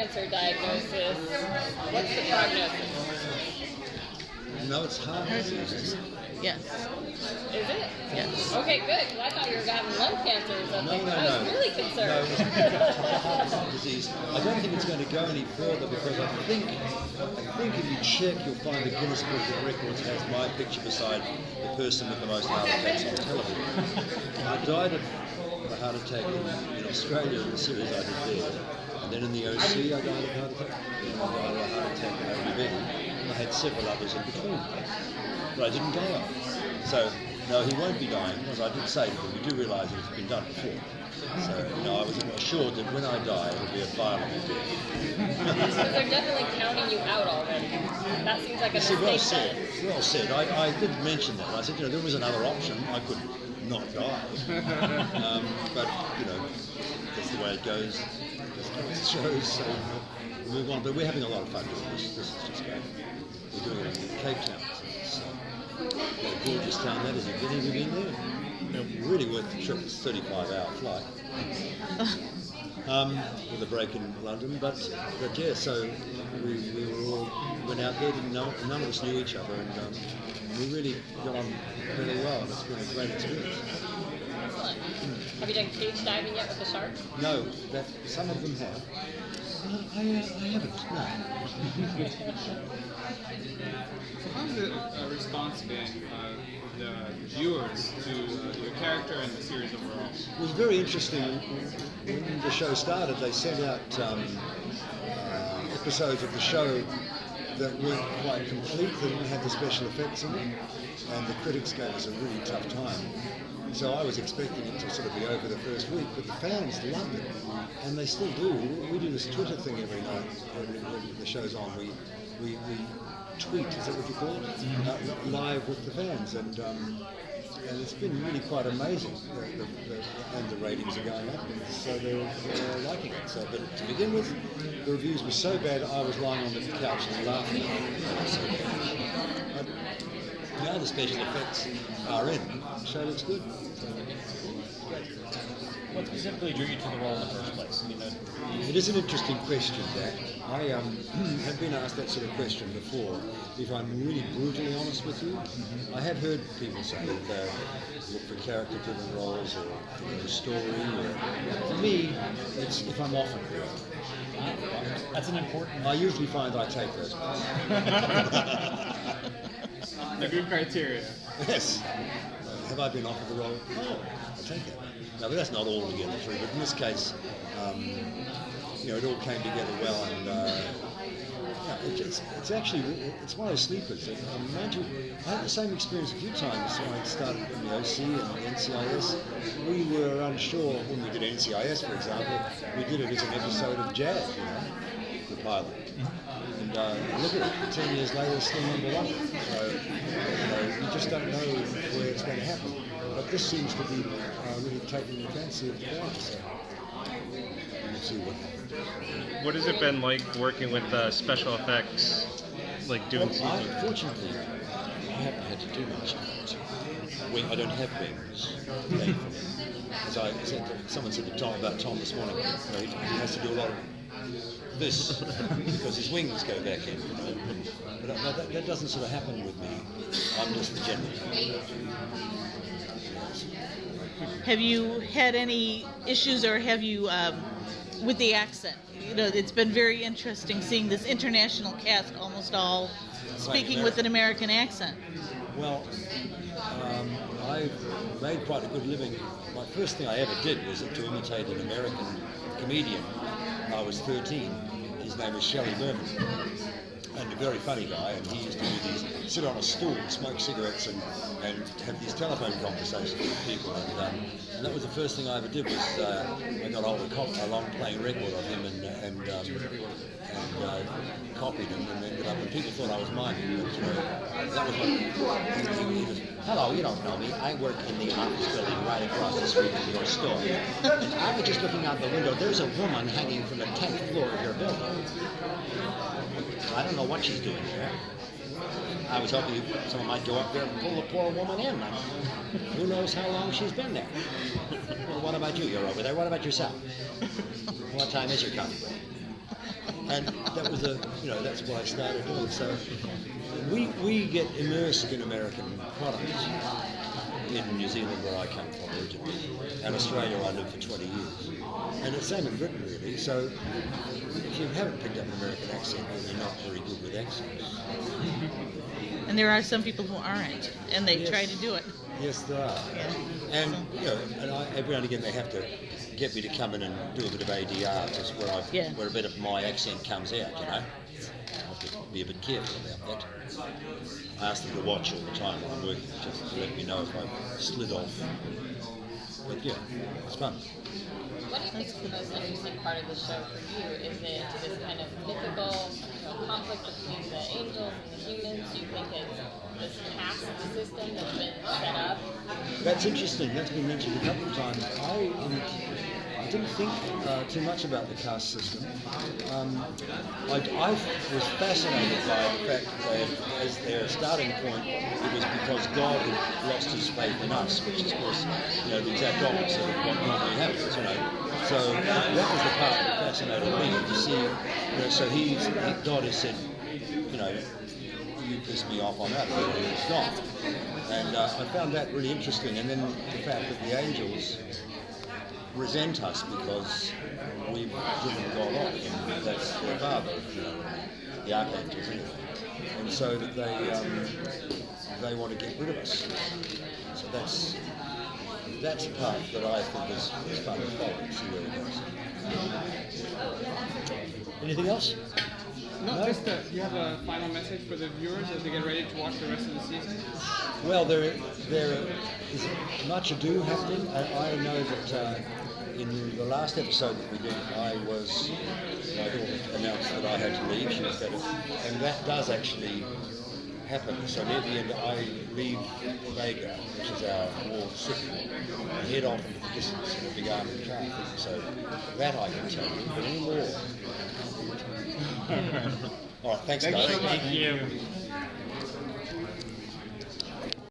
cancer diagnosis. What's the prognosis? No, it's heart disease. Yes. Is it? Yes. Okay, good. 'Cause I thought you were having lung cancer or something. No. I was really No, concerned. it's heart disease. I don't think it's going to go any further because I think if you check, you'll find the Guinness Book of Records has my picture beside the person with the most heart attacks on television. I died of a heart attack in Australia in the series I did there. And then in the OC, I died of a heart attack. And I died of a heart attack in OUB. And I had several others in between. But I didn't die of it. So, no, he won't be dying, as I did say, because we do realise that it's been done before. So, I was assured that when I die, it'll be a violent death. So they're definitely counting you out already. That seems like a mistake. Well said. I did mention that. I said, there was another option. I could not die. But, that's the way it goes. It shows. So we move on. But we're having a lot of fun doing this. This is just great. We're doing it in Cape Town. So it's a gorgeous town that is. Have you been there? Really worth the trip. It's a 35-hour flight. With a break in London, but yeah. So we went out there. None of us knew each other, and we really got on really well. And it's been a great experience. Excellent. Have you done cage diving yet with the sharks? No, that some of them have. I haven't. No. So how's the response been the viewers to your character and the series overall? It was very interesting. When the show started, they sent out episodes of the show that weren't quite complete. They didn't have the special effects in them, and the critics gave us a really tough time. So I was expecting it to sort of be over the first week, but the fans loved it, and they still do. We do this Twitter thing every night when the show's on. We tweet, is that what you call it? Live with the fans, and it's been really quite amazing. And the ratings are going up, and so they're liking it. So, but to begin with, the reviews were so bad I was lying on the couch and laughing. But now the special effects are in. The show looks good. What specifically drew you to the role in the first place? It is an interesting question, Jack. I have been asked that sort of question before. If I'm really brutally honest with you, I have heard people say that look for character-driven roles or a story. For me, it's if I'm offered it. That's an important. I usually find I take those ones. The good criteria. Yes. Have I been offered the role? Oh, I'll take it. No, but that's not altogether true. But in this case, it all came together well, and it's actually one of those sleepers. Mind you, I had the same experience a few times when I started in the OC and the NCIS. We were unsure when we did NCIS, for example. We did it as an episode of Jazz, the pilot. And look at it, 10 years later, it's still number one. So you just don't know where it's going to happen. But this seems to be really taking the fancy of the fans. So we'll see what happens. What has it been like working with special effects, like doing CG? Fortunately, I haven't had to do much of it. I don't have wings. Thankfully. As I said, someone said to Tom about Tom this morning, he has to do a lot of this because his wings go back in. But that doesn't sort of happen with me. I'm just the general. Have you had any issues, or have you with the accent? It's been very interesting seeing this international cast almost all speaking with an American accent. Well, I made quite a good living. My first thing I ever did was to imitate an American comedian. I was 13. His name was Shelley Berman. And a very funny guy, and he used to do these, sit on a stool, smoke cigarettes, and have these telephone conversations with people. And that was the first thing I ever did. Was I got hold of a long playing record of him and copied him, and ended up. And people thought I was miming, but that was he was, hello, you don't know me. I work in the office building right across the street from your store. And I was just looking out the window. There's a woman hanging from the 10th floor of your building. I don't know what she's doing there. I was hoping someone might go up there and pull the poor woman in. Who knows how long she's been there? Well, what about you? You're over there. What about yourself? What time is your coming? And that was that's why I started doing it. So we get immersed in American products in New Zealand, where I come from originally, and Australia, I lived for 20 years. And it's the same in Britain, really. So if you haven't picked up an American accent, then you're not very good with accents. And there are some people who aren't, and they Yes. try to do it. Yes, there are. Yeah. And every now and again they have to get me to come in and do a bit of ADR, just where a bit of my accent comes out. I have to be a bit careful about that. I ask them to watch all the time when I'm working, just to let me know if I've slid off. But yeah, it's fun. What do you think is the most interesting part of the show for you? Is it this kind of mythical conflict between the angels and the humans? Do you think it's this caste system that's been set up? That's interesting. That's been mentioned a couple of times. I didn't think too much about the caste system. I was fascinated by the fact that as their starting point, it was because God had lost his faith in us, which is, of course, the exact opposite of what normally happens. So that was the part that fascinated me to see. So God has said, you pissed me off on that, and it's not. And I found that really interesting. And then the fact that the angels resent us because we've driven God off, and that's their father, the archangels anyway. And so that they want to get rid of us. So that's the part that I think is fun to follow, see where it goes. Anything else? No, just you have a final message for the viewers as they get ready to watch the rest of the season? Well, there is much ado happening. I know that in the last episode that we did, my daughter announced that I had to leave. She was better, and that does actually happen. So near the end, I leave Vega, which is our war city, and head off into the distance in a big armored car. So that I can tell you, but any more. All right, thanks, guys. Thank you.